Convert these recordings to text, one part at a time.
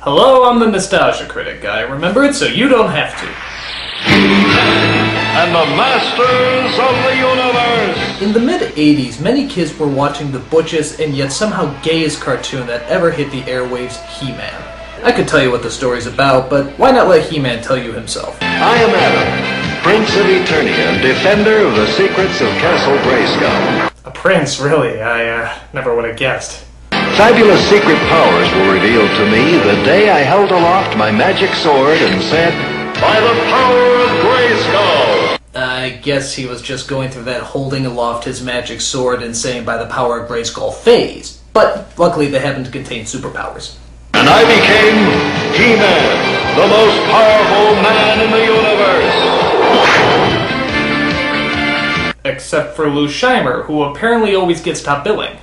Hello, I'm the Nostalgia Critic guy. Remember it so you don't have to. And the Masters of the Universe! In the mid-'80s, many kids were watching the butchest and yet somehow gayest cartoon that ever hit the airwaves, He-Man. I could tell you what the story's about, but why not let He-Man tell you himself? I am Adam, Prince of Eternia and defender of the secrets of Castle Grayskull. A prince, really? I never would have guessed. Fabulous secret powers were revealed to me the day I held aloft my magic sword and said, "By the power of Grayskull!" I guess he was just going through that holding aloft his magic sword and saying "by the power of Grayskull" phase. But luckily they happen to contain superpowers. And I became He-Man, the most powerful man in the universe. Except for Lou Scheimer, who apparently always gets top billing.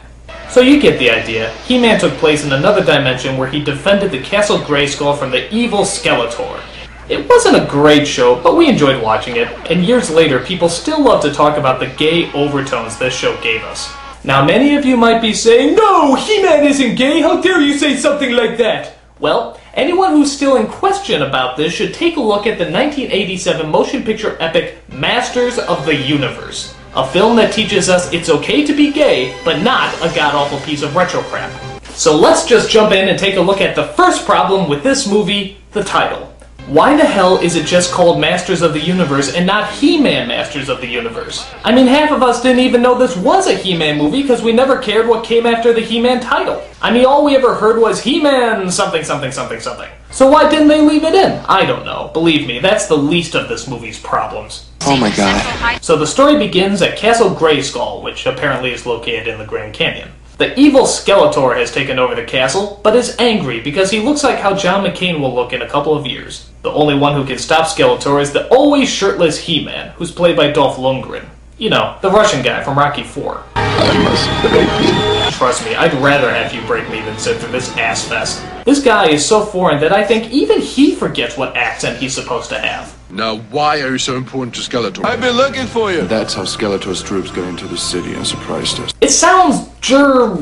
So you get the idea. He-Man took place in another dimension where he defended the Castle Grayskull from the evil Skeletor. It wasn't a great show, but we enjoyed watching it, and years later people still love to talk about the gay overtones this show gave us. Now many of you might be saying, "No, He-Man isn't gay, how dare you say something like that?" Well, anyone who's still in question about this should take a look at the 1987 motion picture epic Masters of the Universe. A film that teaches us it's okay to be gay, but not a god-awful piece of retro crap. So let's just jump in and take a look at the first problem with this movie, the title. Why the hell is it just called Masters of the Universe and not He-Man Masters of the Universe? I mean, half of us didn't even know this was a He-Man movie because we never cared what came after the He-Man title. I mean, all we ever heard was He-Man something something something something. So why didn't they leave it in? I don't know. Believe me, that's the least of this movie's problems. Oh my god. So the story begins at Castle Grayskull, which apparently is located in the Grand Canyon. The evil Skeletor has taken over the castle, but is angry because he looks like how John McCain will look in a couple of years. The only one who can stop Skeletor is the always shirtless He-Man, who's played by Dolph Lundgren. You know, the Russian guy from Rocky IV. I must break you. Trust me, I'd rather have you break me than sit through this ass fest. This guy is so foreign that I think even he forgets what accent he's supposed to have. Now, why are you so important to Skeletor? I've been looking for you. That's how Skeletor's troops got into the city and surprised us. It sounds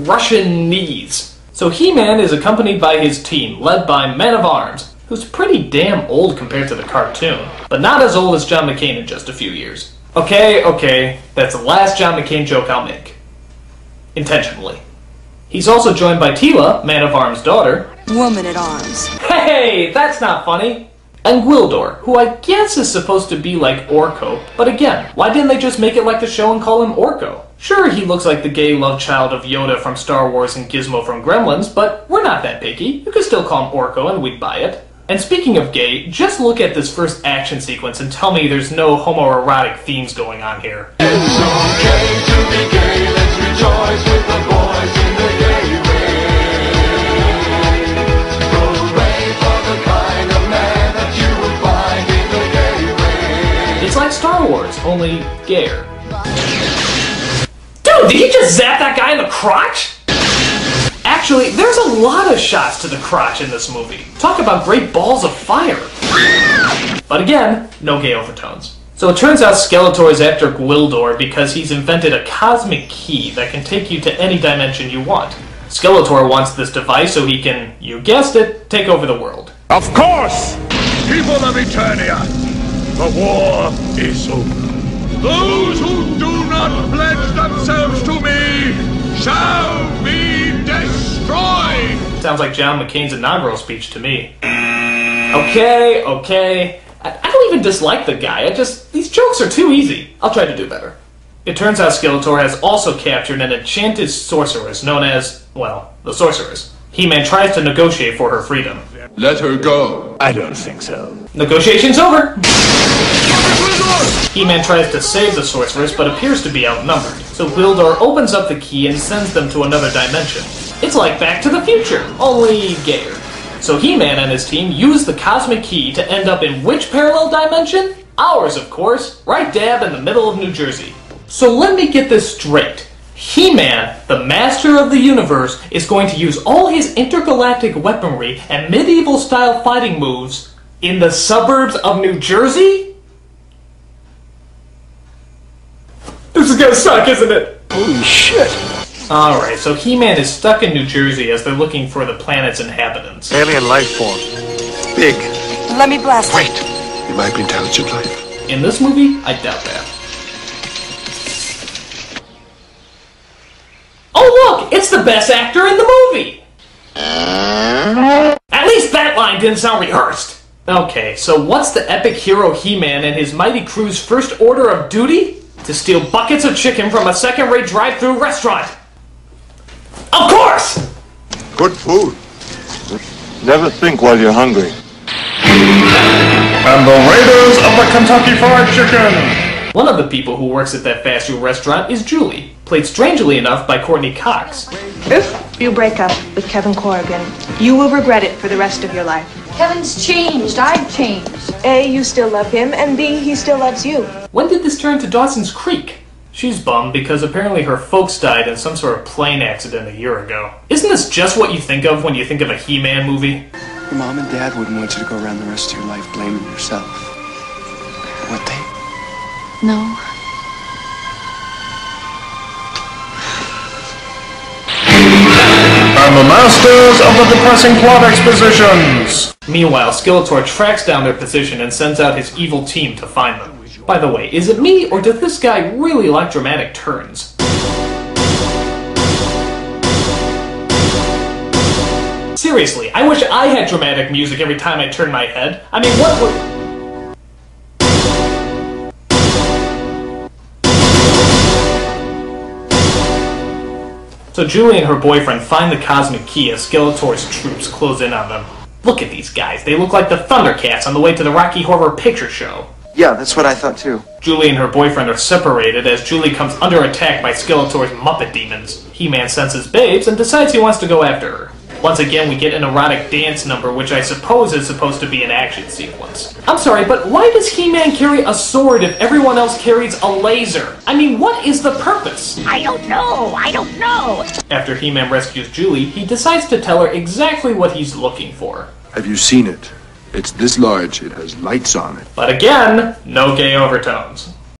Russianese. So He-Man is accompanied by his team, led by Man of Arms, who's pretty damn old compared to the cartoon, but not as old as John McCain in just a few years. Okay, that's the last John McCain joke I'll make. Intentionally. He's also joined by Tila, Man of Arms' daughter. Woman at Arms. Hey, that's not funny! And Gwildor, who I guess is supposed to be like Orko, but again, why didn't they just make it like the show and call him Orko? Sure, he looks like the gay love child of Yoda from Star Wars and Gizmo from Gremlins, but we're not that picky. You could still call him Orko and we'd buy it. And speaking of gay, just look at this first action sequence and tell me there's no homoerotic themes going on here. It's okay to be gay. Let's rejoice with the boys in the gay ring. Hooray for the kind of man that you will find in the gay ring. It's like Star Wars, only gayer. Dude, did he just zap that guy in the crotch? Actually, there's a lot of shots to the crotch in this movie. Talk about great balls of fire. But again, no gay overtones. So it turns out Skeletor is after Gwildor because he's invented a cosmic key that can take you to any dimension you want. Skeletor wants this device so he can, you guessed it, take over the world. Of course! People of Eternia, the war is over. Those who do not pledge themselves to me shall be destroyed! Sounds like John McCain's inaugural speech to me. Okay. I don't even dislike the guy, these jokes are too easy. I'll try to do better. It turns out Skeletor has also captured an enchanted sorceress known as, well, the Sorceress. He-Man tries to negotiate for her freedom. Let her go. I don't think so. Negotiation's over! He-Man tries to save the sorceress, but appears to be outnumbered. So Gwildor opens up the key and sends them to another dimension. It's like Back to the Future, only gayer. So He-Man and his team use the cosmic key to end up in which parallel dimension? Ours, of course, right dab in the middle of New Jersey. So let me get this straight. He-Man, the master of the universe, is going to use all his intergalactic weaponry and medieval-style fighting moves in the suburbs of New Jersey? This is gonna suck, isn't it? Holy shit! Alright, so He-Man is stuck in New Jersey as they're looking for the planet's inhabitants. Alien life form. Big. Let me blast. Wait. It might be intelligent life. In this movie, I doubt that. Oh look! It's the best actor in the movie! At least that line didn't sound rehearsed! Okay, so what's the epic hero He-Man and his mighty crew's first order of duty? To steal buckets of chicken from a second-rate drive-thru restaurant! Of course! Good food. Never think while you're hungry. And the Raiders of the Kentucky Fried Chicken! One of the people who works at that fast food restaurant is Julie, played strangely enough by Courtney Cox. If you break up with Kevin Corrigan, you will regret it for the rest of your life. Kevin's changed. I've changed. A, you still love him, and B, he still loves you. When did this turn to Dawson's Creek? She's bummed because apparently her folks died in some sort of plane accident a year ago. Isn't this just what you think of when you think of a He-Man movie? Your mom and dad wouldn't want you to go around the rest of your life blaming yourself. Would they? No. And the masters of the depressing plot expositions! Meanwhile, Skeletor tracks down their position and sends out his evil team to find them. By the way, is it me, or does this guy really like dramatic turns? Seriously, I wish I had dramatic music every time I turn my head. I mean, what would... So Julie and her boyfriend find the Cosmic Key as Skeletor's troops close in on them. Look at these guys, they look like the Thundercats on the way to the Rocky Horror Picture Show. Yeah, that's what I thought too. Julie and her boyfriend are separated as Julie comes under attack by Skeletor's Muppet demons. He-Man senses Babes and decides he wants to go after her. Once again, we get an erotic dance number, which I suppose is supposed to be an action sequence. I'm sorry, but why does He-Man carry a sword if everyone else carries a laser? I mean, what is the purpose? I don't know. After He-Man rescues Julie, he decides to tell her exactly what he's looking for. Have you seen it? It's this large. It has lights on it. But again, no gay overtones.